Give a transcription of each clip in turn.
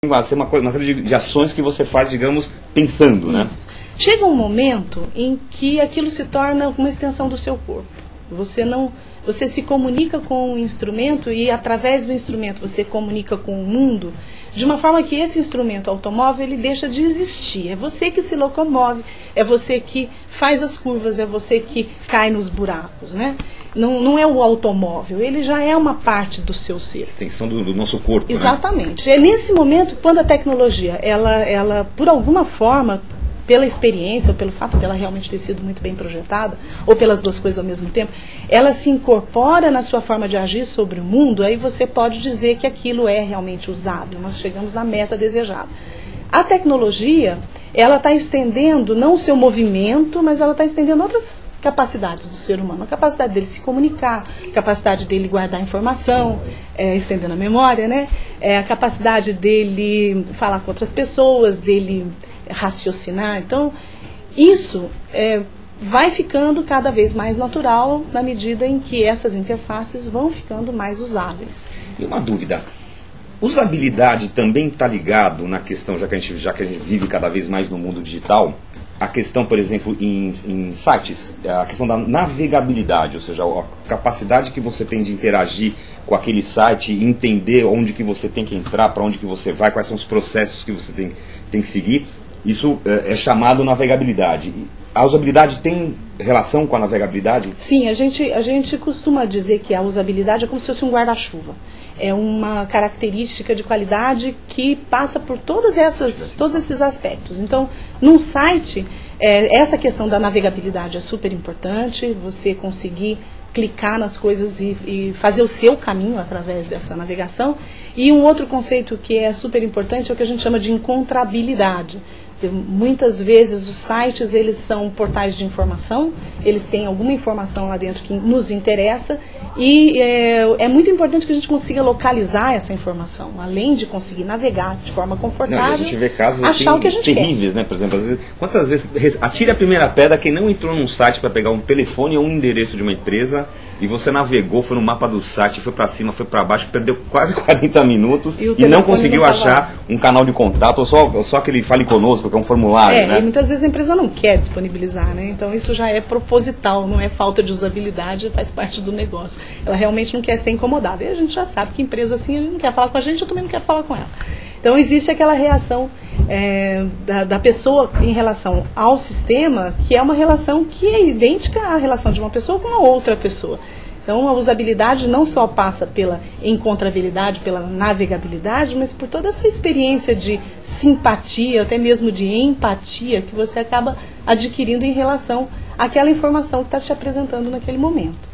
Vai ser uma série de ações que você faz, digamos, pensando, né? Isso. Chega um momento em que aquilo se torna uma extensão do seu corpo. Você se comunica com o instrumento e através do instrumento você comunica com o mundo de uma forma que esse instrumento automóvel ele deixa de existir. É você que se locomove, é você que faz as curvas, é você que cai nos buracos, né? Não é o automóvel, ele já é uma parte do seu ser. Extensão do nosso corpo. Exatamente. Né? É nesse momento, quando a tecnologia, ela por alguma forma, pela experiência, ou pelo fato dela realmente ter sido muito bem projetada, ou pelas duas coisas ao mesmo tempo, ela se incorpora na sua forma de agir sobre o mundo, aí você pode dizer que aquilo é realmente usável. Nós chegamos na meta desejada. A tecnologia, ela está estendendo não o seu movimento, mas ela está estendendo outras capacidades do ser humano, a capacidade dele se comunicar, a capacidade dele guardar informação, estendendo a memória, né? A capacidade dele falar com outras pessoas, dele raciocinar. Então, isso vai ficando cada vez mais natural na medida em que essas interfaces vão ficando mais usáveis. E uma dúvida, usabilidade também está ligado na questão, já que a gente vive cada vez mais no mundo digital, a questão, por exemplo, em sites, a questão da navegabilidade, ou seja, a capacidade que você tem de interagir com aquele site, entender onde que você tem que entrar, para onde que você vai, quais são os processos que você tem que seguir, isso é chamado navegabilidade. A usabilidade tem relação com a navegabilidade? Sim, a gente costuma dizer que a usabilidade é como se fosse um guarda-chuva. É uma característica de qualidade que passa por todos esses aspectos. Então, num site, essa questão da navegabilidade é super importante, você conseguir clicar nas coisas e fazer o seu caminho através dessa navegação. E um outro conceito que é super importante é o que a gente chama de encontrabilidade. Muitas vezes os sites eles são portais de informação, eles têm alguma informação lá dentro que nos interessa e é muito importante que a gente consiga localizar essa informação, além de conseguir navegar de forma confortável. Não, a gente vê casos achar assim, o que a gente terríveis, quer. né? Por exemplo, às vezes, quantas vezes atire a primeira pedra quem não entrou num site para pegar um telefone ou um endereço de uma empresa e você navegou, foi no mapa do site, foi para cima, foi para baixo, perdeu quase 40 minutos e não conseguiu achar um canal de contato ou só aquele Fale Conosco, que é um formulário, né? E muitas vezes a empresa não quer disponibilizar, né? Então isso já é proposital, não é falta de usabilidade, faz parte do negócio. Ela realmente não quer ser incomodada. E a gente já sabe que empresa assim não quer falar com a gente, eu também não quero falar com ela. Então existe aquela reação da pessoa em relação ao sistema, que é uma relação que é idêntica à relação de uma pessoa com a outra pessoa. Então a usabilidade não só passa pela encontrabilidade, pela navegabilidade, mas por toda essa experiência de simpatia, até mesmo de empatia, que você acaba adquirindo em relação àquela informação que está te apresentando naquele momento.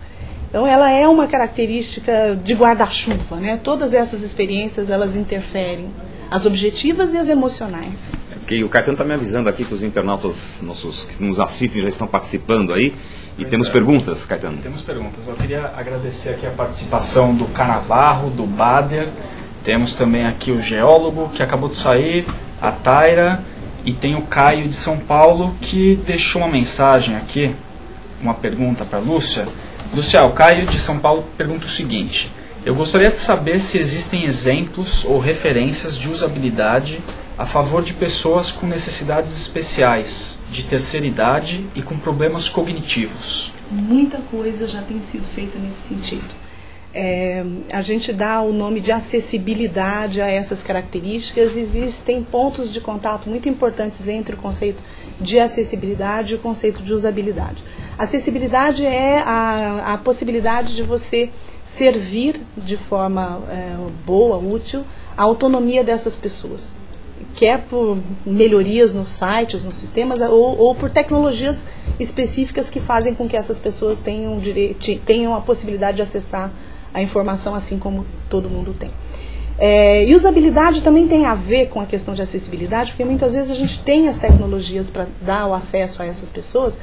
Então ela é uma característica de guarda-chuva, né? Todas essas experiências elas interferem, as objetivas e as emocionais. Okay, o Caetano está me avisando aqui que os internautas nossos que nos assistem já estão participando aí. E temos perguntas, Caetano? Temos perguntas. Eu queria agradecer aqui a participação do Canavarro, do Bader. Temos também aqui o geólogo que acabou de sair, a Taira. E tem o Caio de São Paulo que deixou uma mensagem aqui, uma pergunta para a Lúcia. Lúcia, o Caio de São Paulo pergunta o seguinte: eu gostaria de saber se existem exemplos ou referências de usabilidade a favor de pessoas com necessidades especiais, de terceira idade e com problemas cognitivos. Muita coisa já tem sido feita nesse sentido. A gente dá o nome de acessibilidade a essas características. Existem pontos de contato muito importantes entre o conceito de acessibilidade e o conceito de usabilidade. Acessibilidade é a possibilidade de você servir de forma boa, útil, a autonomia dessas pessoas. Quer por melhorias nos sites, nos sistemas, ou por tecnologias específicas que fazem com que essas pessoas tenham a possibilidade de acessar a informação assim como todo mundo tem. E usabilidade também tem a ver com a questão de acessibilidade, porque muitas vezes a gente tem as tecnologias para dar o acesso a essas pessoas,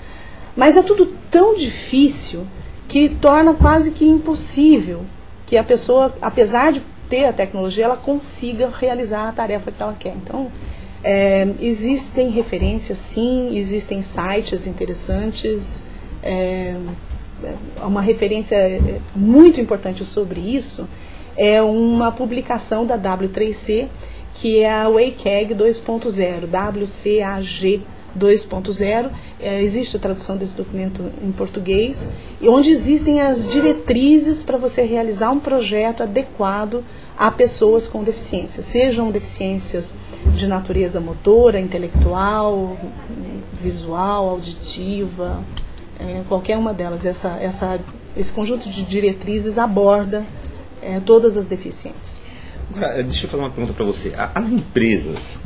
mas é tudo tão difícil que torna quase que impossível que a pessoa, apesar de ter a tecnologia, ela consiga realizar a tarefa que ela quer. Então, existem referências, sim, existem sites interessantes. Uma referência muito importante sobre isso é uma publicação da W3C, que é a WCAG 2.0, WCAG 2.0, existe a tradução desse documento em português, e onde existem as diretrizes para você realizar um projeto adequado a pessoas com deficiência, sejam deficiências de natureza motora, intelectual, visual, auditiva, qualquer uma delas. Esse conjunto de diretrizes aborda todas as deficiências. Agora, deixa eu fazer uma pergunta para você. As empresas,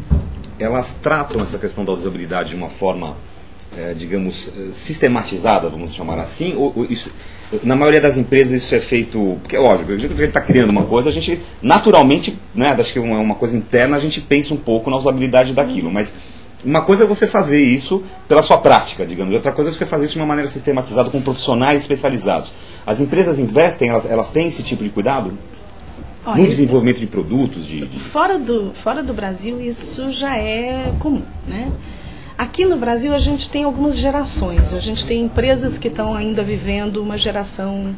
elas tratam essa questão da usabilidade de uma forma, digamos, sistematizada, vamos chamar assim, ou isso, na maioria das empresas isso é feito, porque é óbvio, a gente está criando uma coisa, a gente naturalmente, né, acho que é uma coisa interna, a gente pensa um pouco na usabilidade daquilo, mas uma coisa é você fazer isso pela sua prática, digamos, outra coisa é você fazer isso de uma maneira sistematizada com profissionais especializados. As empresas investem, elas têm esse tipo de cuidado? Olha, no desenvolvimento de produtos? Fora do Brasil isso já é comum, né? Aqui no Brasil a gente tem algumas gerações, a gente tem empresas que estão ainda vivendo uma geração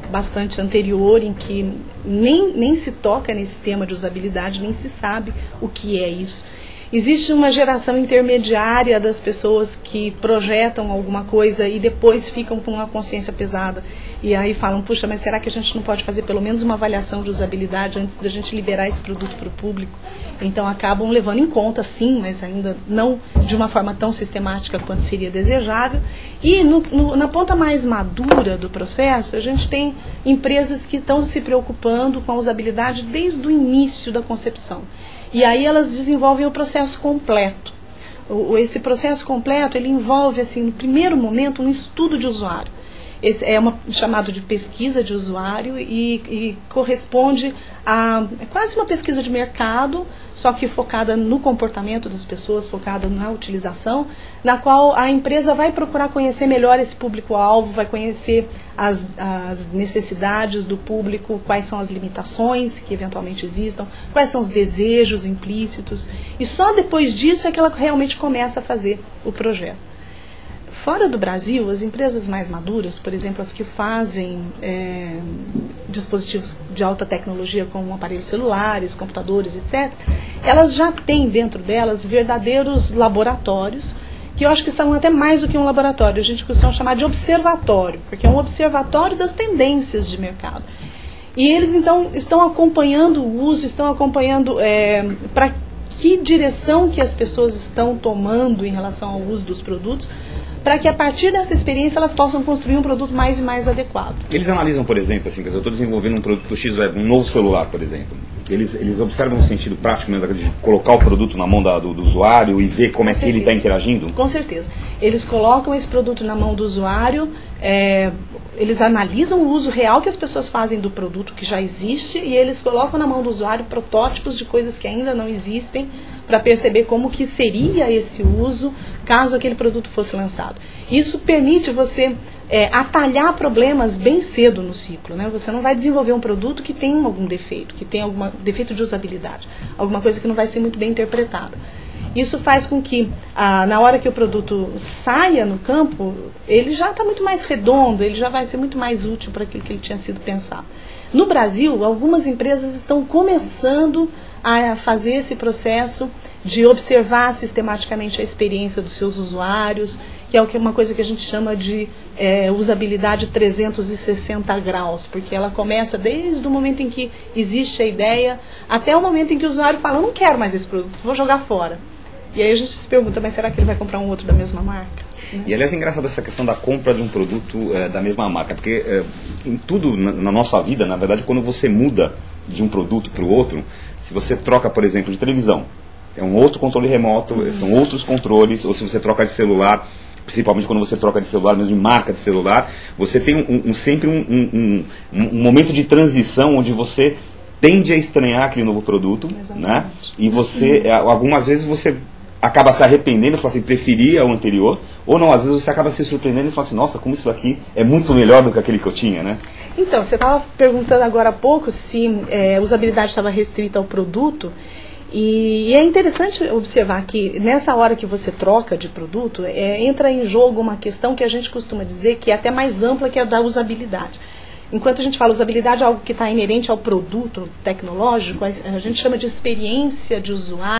bastante anterior, em que nem se toca nesse tema de usabilidade, nem se sabe o que é isso. Existe uma geração intermediária das pessoas que projetam alguma coisa e depois ficam com uma consciência pesada. E aí falam, puxa, mas será que a gente não pode fazer pelo menos uma avaliação de usabilidade antes da gente liberar esse produto para o público? Então acabam levando em conta, sim, mas ainda não de uma forma tão sistemática quanto seria desejável. E na ponta mais madura do processo, a gente tem empresas que estão se preocupando com a usabilidade desde o início da concepção. E aí elas desenvolvem o processo completo. Esse processo completo, ele envolve, assim, no primeiro momento, um estudo de usuário. Esse é chamado de pesquisa de usuário e corresponde a quase uma pesquisa de mercado, só que focada no comportamento das pessoas, focada na utilização, na qual a empresa vai procurar conhecer melhor esse público-alvo, vai conhecer as necessidades do público, quais são as limitações que eventualmente existam, quais são os desejos implícitos, e só depois disso é que ela realmente começa a fazer o projeto. Fora do Brasil, as empresas mais maduras, por exemplo, as que fazem dispositivos de alta tecnologia como aparelhos celulares, computadores, etc., elas já têm dentro delas verdadeiros laboratórios, que eu acho que são até mais do que um laboratório, a gente costuma chamar de observatório, porque é um observatório das tendências de mercado. E eles, então, estão acompanhando o uso, estão acompanhando para que direção que as pessoas estão tomando em relação ao uso dos produtos, para que a partir dessa experiência elas possam construir um produto mais e mais adequado. Eles analisam, por exemplo, assim, que eu estou desenvolvendo um produto X, um novo celular, por exemplo. Eles observam no sentido prático mesmo de colocar o produto na mão do usuário e ver como é que ele está interagindo? Com certeza. Eles colocam esse produto na mão do usuário, eles analisam o uso real que as pessoas fazem do produto que já existe e eles colocam na mão do usuário protótipos de coisas que ainda não existem para perceber como que seria esse uso caso aquele produto fosse lançado. Isso permite você atalhar problemas bem cedo no ciclo, né? Você não vai desenvolver um produto que tem algum defeito, que tem algum defeito de usabilidade, alguma coisa que não vai ser muito bem interpretada. Isso faz com que, na hora que o produto saia no campo, ele já está muito mais redondo, ele já vai ser muito mais útil para aquilo que ele tinha sido pensado. No Brasil, algumas empresas estão começando a fazer esse processo de observar sistematicamente a experiência dos seus usuários, que é uma coisa que a gente chama de usabilidade 360 graus, porque ela começa desde o momento em que existe a ideia até o momento em que o usuário fala, eu não quero mais esse produto, vou jogar fora. E aí a gente se pergunta, mas será que ele vai comprar um outro da mesma marca? Né? E aliás é engraçado essa questão da compra de um produto da mesma marca, porque em tudo na nossa vida, na verdade, quando você muda de um produto para o outro, se você troca, por exemplo, de televisão, é um outro controle remoto, são outros controles, ou se você troca de celular, principalmente quando você troca de celular, mesmo de marca de celular, você tem sempre um momento de transição onde você tende a estranhar aquele novo produto, né? E você, algumas vezes você acaba se arrependendo e fala assim, preferia o anterior, ou não, às vezes você acaba se surpreendendo e fala assim, nossa, como isso daqui é muito melhor do que aquele que eu tinha, né? Então, você estava perguntando agora há pouco se a usabilidade estava restrita ao produto, e é interessante observar que nessa hora que você troca de produto, entra em jogo uma questão que a gente costuma dizer que é até mais ampla que a da usabilidade. enquanto a gente fala usabilidade é algo que está inerente ao produto tecnológico, a gente chama de experiência de usuário.